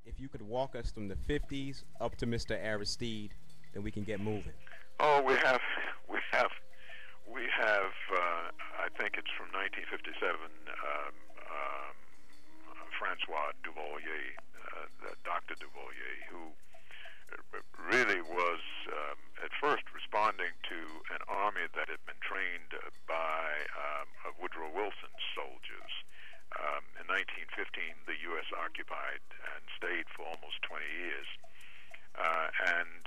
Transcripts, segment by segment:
If you could walk us from the 50s up to Mr. Aristide, then we can get moving. Oh, we have, we have. I think it's from 1957. Francois Duvalier, Dr. Duvalier, who really was at first responding to an army that had been trained by Woodrow Wilson's soldiers. In 1915, the U.S. occupied and stayed for almost 20 years. And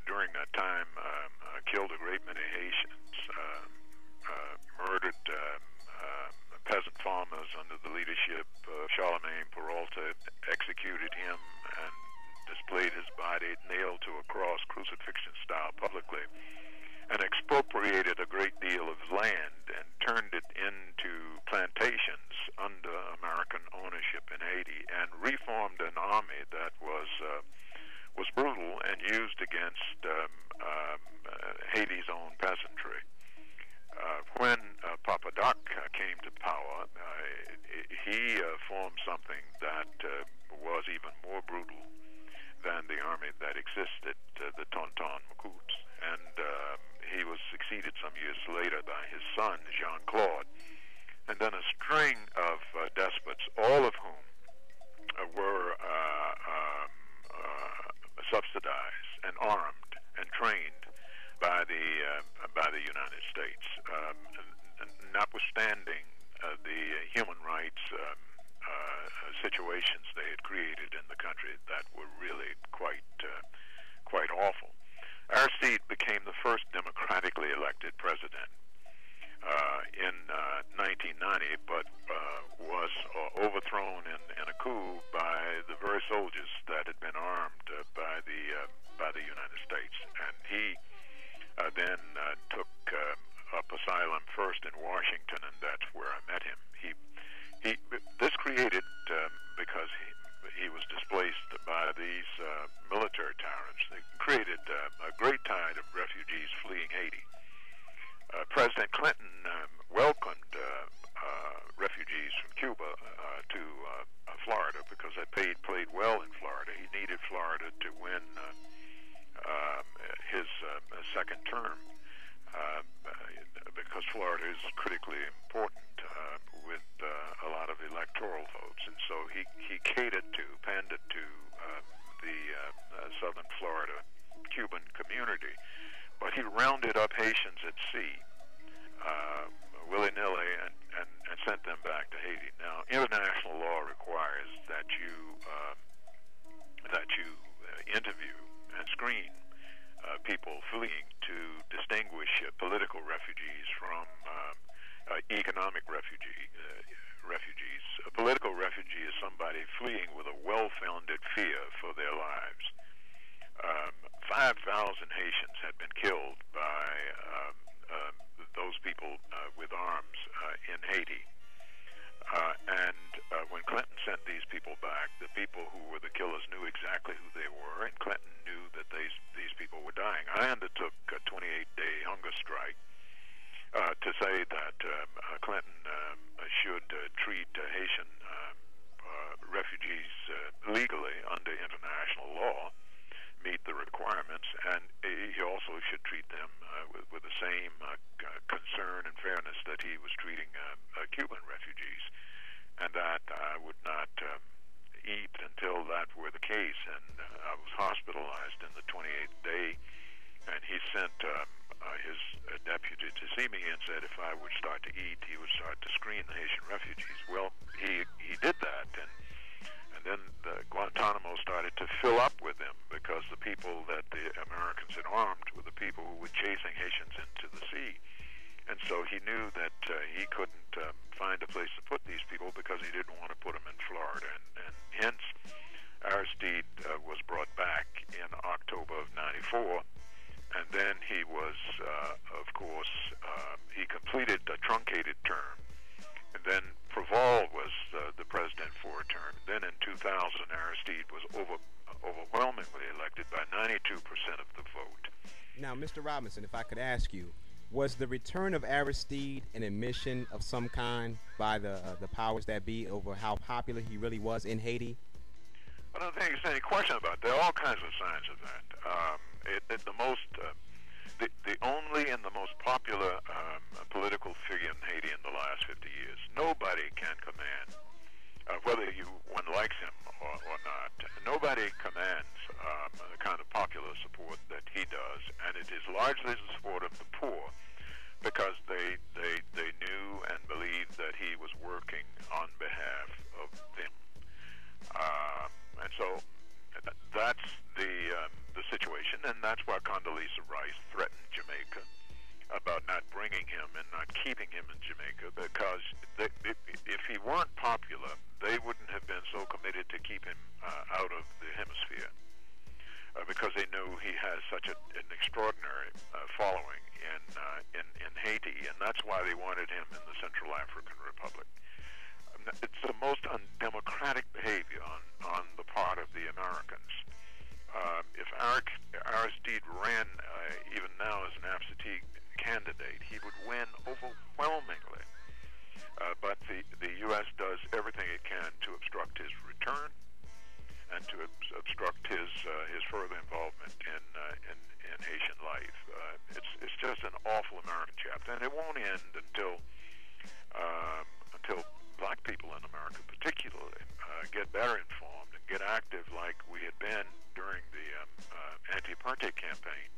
during that time, killed a great many Haitians, murdered peasant farmers under the leadership of Charlemagne Peralta, executed him and displayed his body nailed to a cross, crucifixion style, publicly, and expropriated a great deal of land and turned it into plantations under American ownership in Haiti, and reformed an army that was brutal and used against Haiti's own peasantry. When Papa Doc came to power, he formed something that was even more brutal than the army that existed, the Tonton Macoutes. And he was succeeded some years later by his son, Jean-Claude. And then a string of despots, all of whom were subsidized and armed and trained by the United States, notwithstanding the human rights situations they had created in the country that were really quite awful. Aristide became the first democratically elected president in 1990, but was overthrown in a coup by the very soldiers that had been armed by the United States, and he then took up asylum first in Washington, and that's where I met him. This created, because he was displaced by these military tyrants, it created a great tide of refugees fleeing Haiti. President Clinton welcomed refugees from Cuba to Florida because they played well in Florida. He needed Florida to win his second term, because Florida is critically important with a lot of electoral votes, and so he pandered to the southern Florida Cuban community, but he rounded up Haitians at sea willy-nilly and sent them back to Haiti. Now, international law requires that you interview and screen people fleeing to distinguish political refugees from economic refugees. A political refugee is somebody fleeing with a well-founded fear for their lives. 5,000 Haitians had been killed by those people with arms in Haiti. And when Clinton sent these people back, the people who were the killers knew exactly who they were, and Clinton knew that these people were dying. I undertook a 28-day hunger strike to say that Clinton should treat Haitian refugees legally under international law, meet the requirements, and he also should treat them with the same concern and fairness that he was treating Cuban refugees, and that I would not eat until that were the case. And I was hospitalized in the 28th day, and he sent his deputy to see me and said if I would start to eat, he would start to screen the Haitian refugees. Well, he did that, and then the Guantanamo started to fill up with them, because the people that the Americans had armed were the people who were chasing Haitians into the sea. And so he knew that he couldn't find a place to put these people because he didn't want to put them in Florida. And hence, Aristide was brought back in October of '94. And then he was, of course, he completed a truncated term. And then Preval was the president for a term. Then in 2000, Aristide was overwhelmingly elected by 92% of the vote. Now, Mr. Robinson, if I could ask you, was the return of Aristide an admission of some kind by the powers that be over how popular he really was in Haiti? I don't think there's any question about it. There are all kinds of signs of that. The only and the most popular political figure in Haiti in the last 50 years. Nobody can command, whether one likes him or not. Nobody commands the kind of popular support that he does, and it is largely the support of the poor, because they knew and believed that he was working on behalf of them. And so that's the situation, and that's why Condoleezza Rice threatened Jamaica about not bringing him and not keeping him in Jamaica, because if he weren't popular, they wouldn't have been so committed to keep him out of the hemisphere, because they knew he has such an extraordinary following in Haiti, and that's why they wanted him in the Central African Republic. It's the most undemocratic behavior on the part of the Americans. If Aristide ran even now as an absentee candidate, he would win overwhelmingly. But the U.S. does everything it can to obstruct his return and to obstruct his further involvement in Haitian life. It's just an awful American chapter, and it won't end until black people in America, particularly, get better informed and get active like we had been during the anti-apartheid campaign,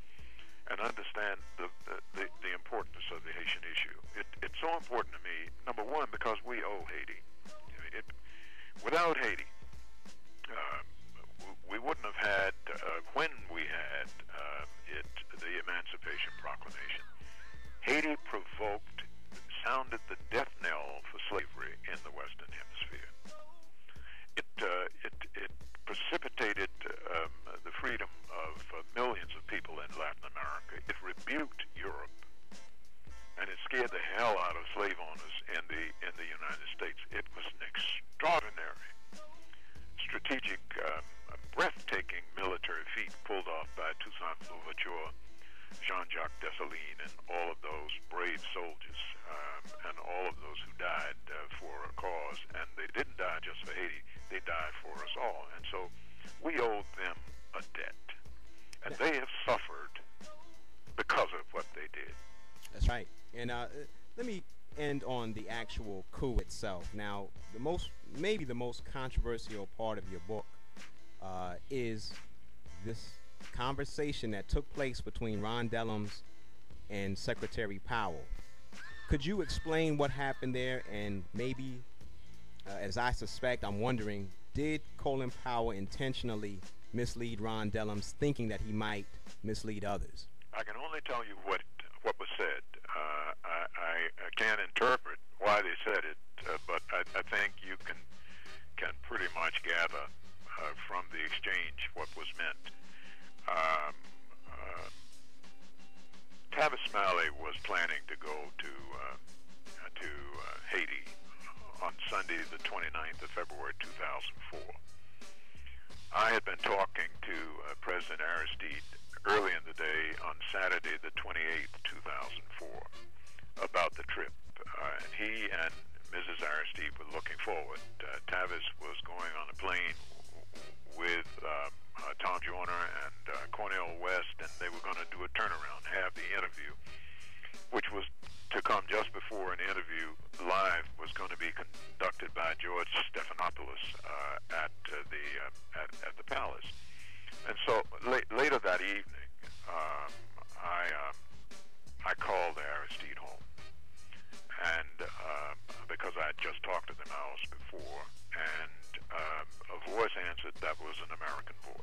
and understand the importance of the Haitian issue. It's so important to me, number one, because we owe Haiti. Without Haiti, we wouldn't have had, when we had the Emancipation Proclamation. Haiti sounded the death knell for slavery in the Western Hemisphere. It precipitated the freedom of millions of people in Latin America. It rebuked Europe, and it scared the hell out of slave owners in the United States. It was an extraordinary, strategic, breathtaking military feat pulled off by Toussaint Louverture, Jean-Jacques Dessalines, and all of those brave soldiers, and all of those who died for a cause. And they didn't die just for Haiti, they died for us all. And so we owe them a debt. And they have suffered because of what they did. That's right. And let me end on the actual coup itself. Now, maybe the most controversial part of your book is this conversation that took place between Ron Dellums and Secretary Powell. Could you explain what happened there? And maybe, as I suspect, I'm wondering, did Colin Powell intentionally mislead Ron Dellums, thinking that he might mislead others? I can only tell you what was said. I can't interpret why they said it, but I think you can pretty much gather from the exchange what was meant. Tavis Smiley was planning to go to Haiti on Sunday, the 29th of February, 2004. I had been talking to President Aristide early in the day on Saturday, the 28th, 2004, about the trip. And he and Mrs. Aristide were looking forward. Tavis was going on a plane with Tom Joyner and Cornel West, and they were going to do a turnaround, have the interview, which was to come just before an interview live was going to be conducted by George Stephanopoulos at the Palace. And so later that evening, I called Aristide home, and because I had just talked to them hours before, and a voice answered that was an American voice.